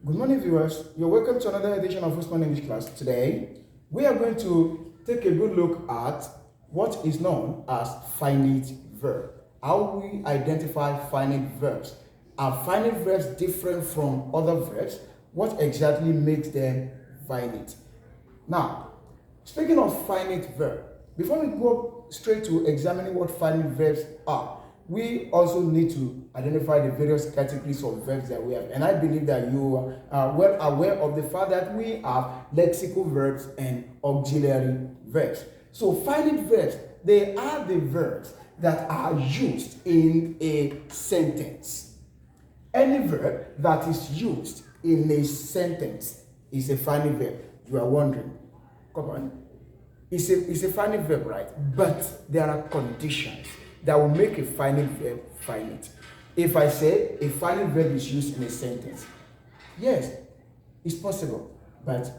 Good morning, viewers. You're welcome to another edition of Usman English class. Today, we are going to take a good look at what is known as finite verb. How we identify finite verbs. Are finite verbs different from other verbs? What exactly makes them finite? Now, speaking of finite verb, before we go straight to examining what finite verbs are, we also need to identify the various categories of verbs that we have. And I believe that you are well aware of the fact that we have lexical verbs and auxiliary verbs. So finite verbs, they are the verbs that are used in a sentence. Any verb that is used in a sentence is a finite verb. You are wondering, come on. It's a finite verb, right? But there are conditions that will make a finite verb finite. If I say a finite verb is used in a sentence, yes, it's possible, but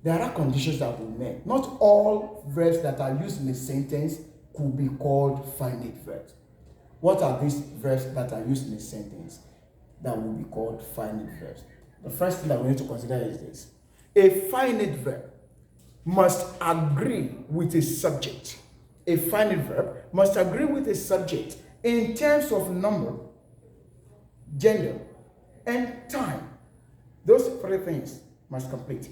there are conditions that will make. Not all verbs that are used in a sentence could be called finite verbs. What are these verbs that are used in a sentence that will be called finite verbs? The first thing that we need to consider is this. A finite verb must agree with a subject. A finite verb must agree with a subject in terms of number, gender, and time. Those three things must complete.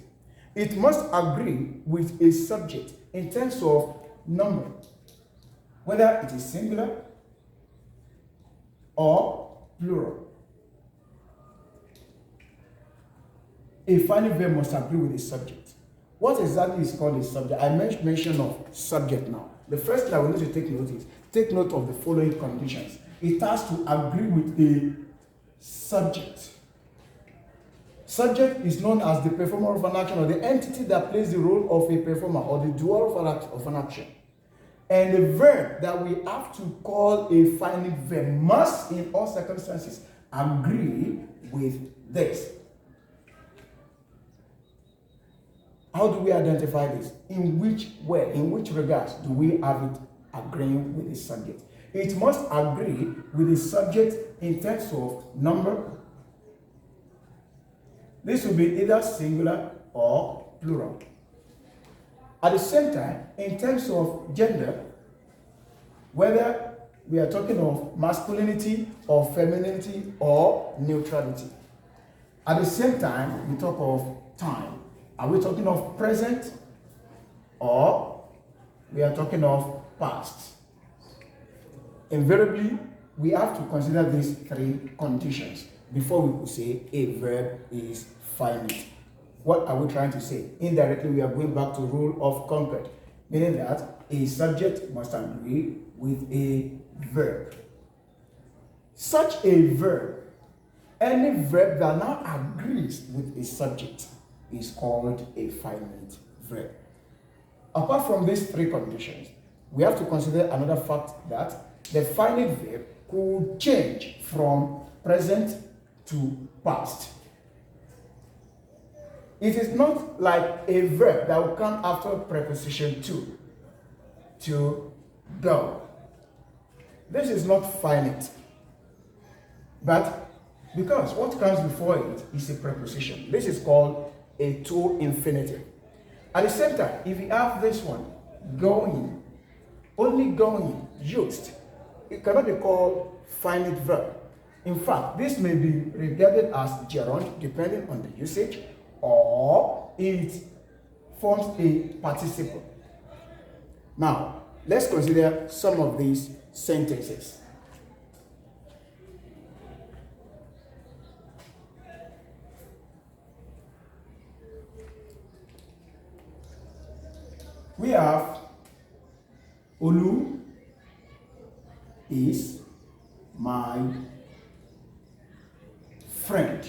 It must agree with a subject in terms of number, whether it is singular or plural. A finite verb must agree with a subject. What exactly is called a subject? I mention of subject now. The first thing I will need to take note is, take note of the following conditions. It has to agree with a subject. Subject is known as the performer of an action, or the entity that plays the role of a performer, or the doer of an action. And the verb that we have to call a finite verb must, in all circumstances, agree with this. How do we identify this? In which way, in which regards do we have it agreeing with the subject? It must agree with the subject in terms of number. This will be either singular or plural. At the same time, in terms of gender, whether we are talking of masculinity or femininity or neutrality. At the same time, we talk of time. Are we talking of present or we are talking of past? Invariably, we have to consider these three conditions before we could say a verb is finite. What are we trying to say? Indirectly, we are going back to rule of concord, meaning that a subject must agree with a verb. Such a verb, any verb that now agrees with a subject, is called a finite verb. Apart from these three conditions, we have to consider another fact that the finite verb could change from present to past. It is not like a verb that will come after preposition to go. This is not finite. But because what comes before it is a preposition, this is called a to infinitive. At the same time, if you have this one, going, only going, used, it cannot be called finite verb. In fact, this may be regarded as gerund depending on the usage, or it forms a participle. Now, let's consider some of these sentences. We have Olu is my friend.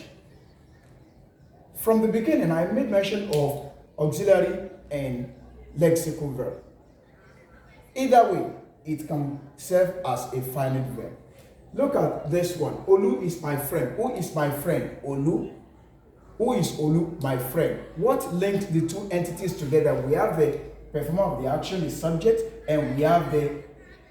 From the beginning, I made mention of auxiliary and lexical verb. Either way, it can serve as a finite verb. Look at this one. Olu is my friend. Who is my friend? Olu. Who is Olu? My friend. What linked the two entities together? We have the performer of the action, the subject, and we have the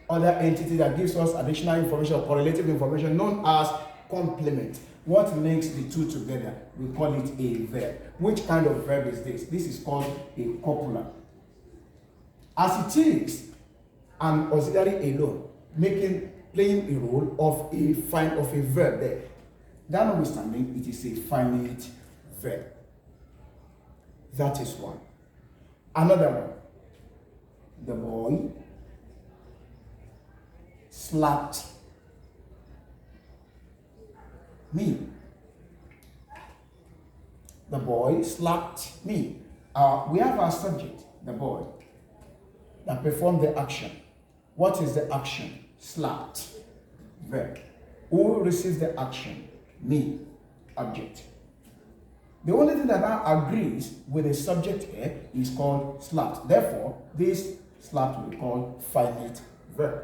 other entity that gives us additional information or correlative information known as complement. What links the two together? We call it a verb. Which kind of verb is this? This is called a copula. As it is an auxiliary alone, playing a role of a verb there. That notwithstanding, it is a finite verb. That is one. Another one. The boy slapped me. The boy slapped me. We have our subject, the boy, that performed the action. What is the action? Slapped. Verb. Who receives the action? Me. Object. The only thing that now agrees with the subject here is called slapped. Therefore, this slapped will be called finite verb.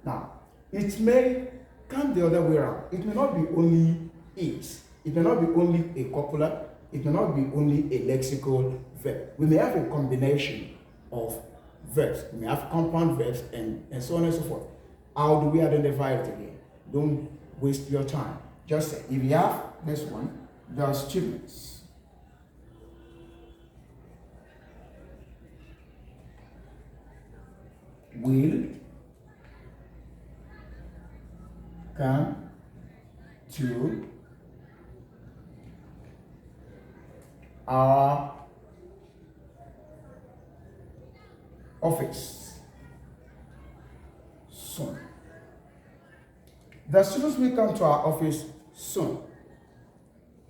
Now, it may come the other way around. It may not be only is. It may not be only a copula. It may not be only a lexical verb. We may have a combination of verbs. We may have compound verbs and so on and so forth. How do we identify it again? Don't waste your time. Just say, if you have this one, the students will come to our office soon. The students will come to our office soon.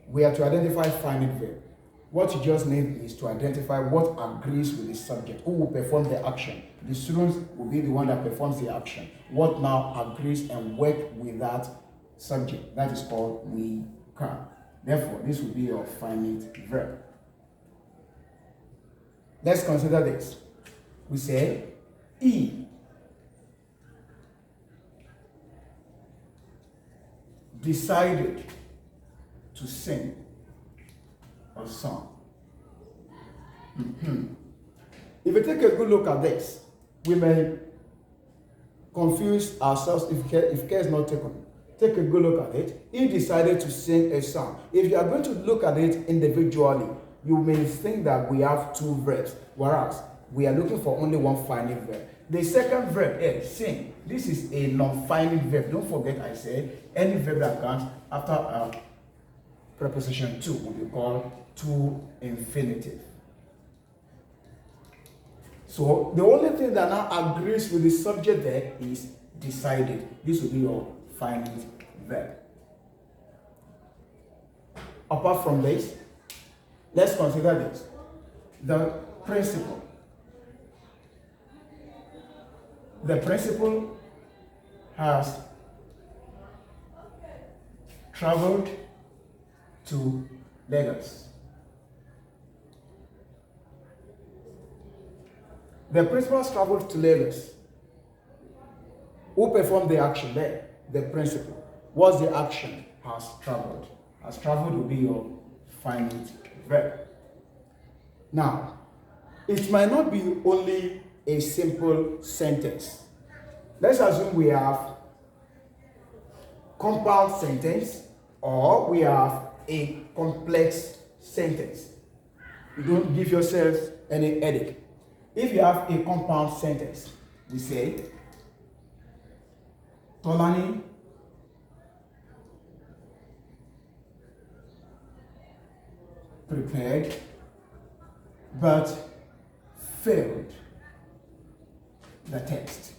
We are to identify finite verb. What you just named is to identify what agrees with the subject, who will perform the action. The students will be the one that performs the action. What now agrees and work with that subject? That is called we can. Therefore, this will be your finite verb. Let's consider this. We say, he decided to sing a song. If we take a good look at this, we may confuse ourselves if care is not taken. Take a good look at it. He decided to sing a song. If you are going to look at it individually, you may think that we have two verbs, whereas we are looking for only one finite verb. The second verb is sing. This is a non-finite verb. Don't forget I said any verb that comes after preposition to will be called to infinitive. So the only thing that now agrees with the subject there is decided. This will be your finite verb. Apart from this, let's consider this. The principal. The principal has traveled to Lagos. The principal has traveled to Lagos. Who performed the action there? The principal. What's the action? Has traveled. Has traveled will be your finite verb. Now, it might not be only a simple sentence. Let's assume we have compound sentence or we have a complex sentence. You don't give yourself any headache. If you have a compound sentence, we say, Tolani prepared but failed the test.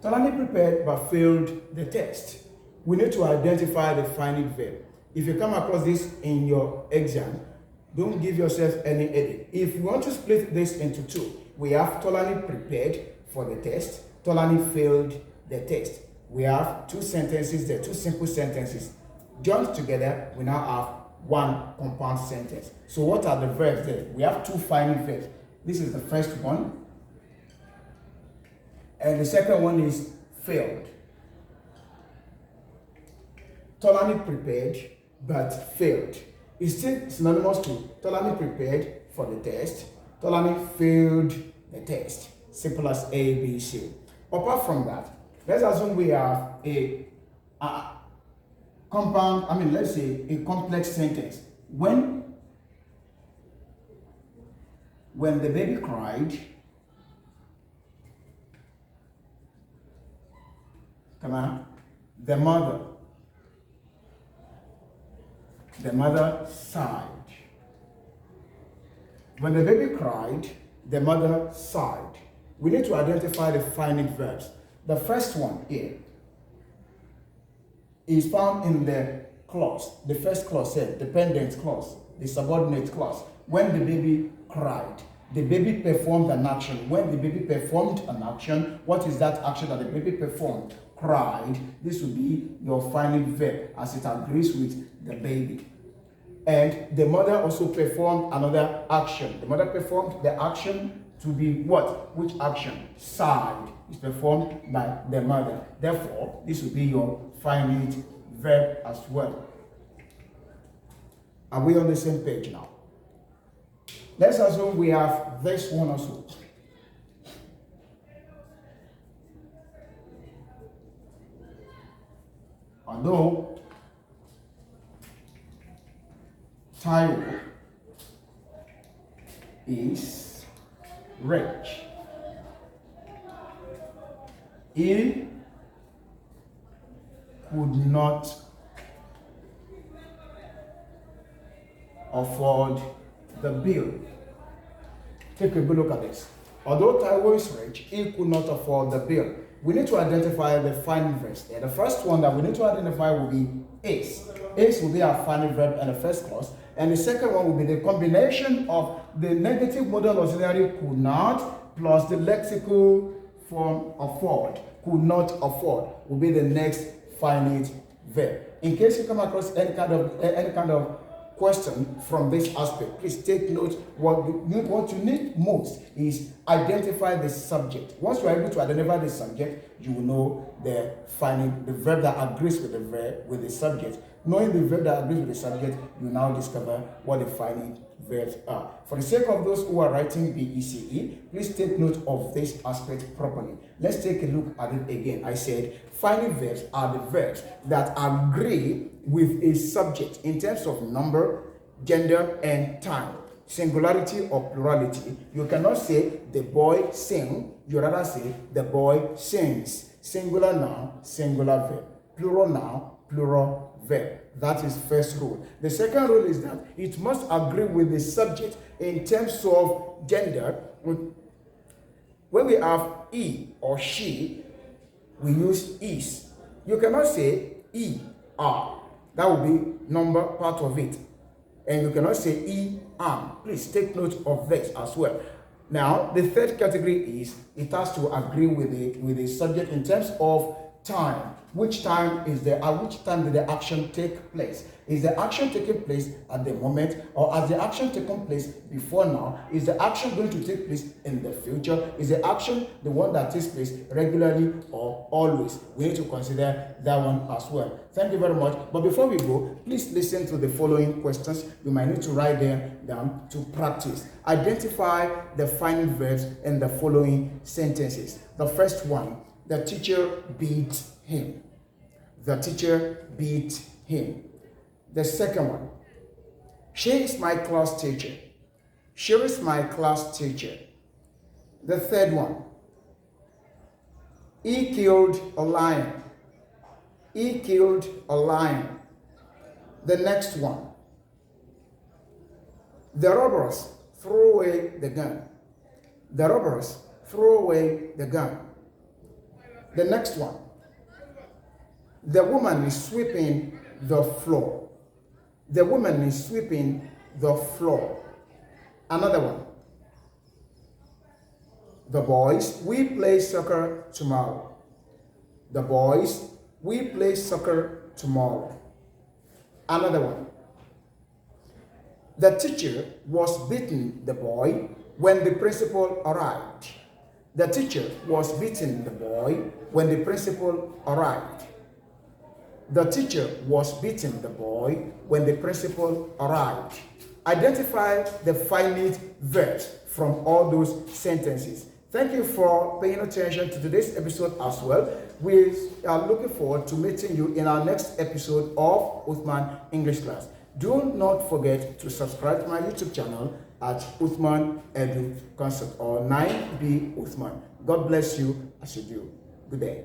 Tolani prepared but failed the test. We need to identify the finite verb. If you come across this in your exam, don't give yourself any headache. If you want to split this into two, we have Tolani prepared for the test, Tolani failed the test. We have two sentences there, two simple sentences. Joined together, we now have one compound sentence. So what are the verbs there? We have two finite verbs. This is the first one. And the second one is failed. Tolani prepared but failed. It's still synonymous to Tolani prepared for the test. Tolani failed the test. Simple as A, B, C. Apart from that, Let's assume we have a compound, let's say a complex sentence. When the baby cried, the mother sighed. When the baby cried, the mother sighed. We need to identify the finite verbs. The first one here is found in the clause. The first clause said dependent clause, the subordinate clause. When the baby cried, the baby performed an action. When the baby performed an action, what is that action that the baby performed? Cried. This will be your finite verb as it agrees with the baby. And the mother also performed another action. The mother performed the action to be what? Which action? Sighed is performed by the mother. Therefore, this will be your finite verb as well. Are we on the same page now? Let's assume we have this one also. Although Taiwo is rich, he could not afford the bill. Take a good look at this. Although Taiwo is rich, he could not afford the bill. We need to identify the finite verbs there. The first one that we need to identify will be is. Is will be our finite verb in the first clause. And the second one will be the combination of the negative modal auxiliary could not plus the lexical form afford. Could not afford will be the next finite verb. In case you come across any kind of question from this aspect, please take note. What you need most is identify the subject. Once you are able to identify the subject, you will know the verb that agrees with the subject. Knowing the verb that agrees with the subject, you now discover what the finite verbs are. For the sake of those who are writing BECE, please take note of this aspect properly. Let's take a look at it again. I said finite verbs are the verbs that agree with a subject in terms of number, gender, and time. Singularity or plurality. You cannot say the boy sing, you rather say the boy sings. Singular noun, singular verb. Plural noun, plural verb. That is first rule. The second rule is that it must agree with the subject in terms of gender. When we have he or she, we use is. You cannot say he, are. That will be number part of it. And you cannot say he, am. Please take note of this as well. Now, the third category is it has to agree with the subject in terms of time. Which time did the action take place? Is the action taking place at the moment, or has the action taken place before now? Is the action going to take place in the future? Is the action the one that takes place regularly or always? We need to consider that one as well. Thank you very much. But before we go, please listen to the following questions. You might need to write them down to practice. Identify the finite verbs in the following sentences. The first one, the teacher beat him. The teacher beat him. The second one, she is my class teacher. She is my class teacher. The third one, he killed a lion. He killed a lion. The next one, the robbers threw away the gun. The robbers threw away the gun. The next one, the woman is sweeping the floor. The woman is sweeping the floor. Another one, the boys, we play soccer tomorrow. The boys, we play soccer tomorrow. Another one, the teacher was beating the boy when the principal arrived. The teacher was beating the boy when the principal arrived. The teacher was beating the boy when the principal arrived. Identify the finite verbs from all those sentences. Thank you for paying attention to today's episode as well. We are looking forward to meeting you in our next episode of Uthman English Class. Do not forget to subscribe to my YouTube channel at Uthman Edu Concept or 9B Uthman. God bless you as you do. Good day.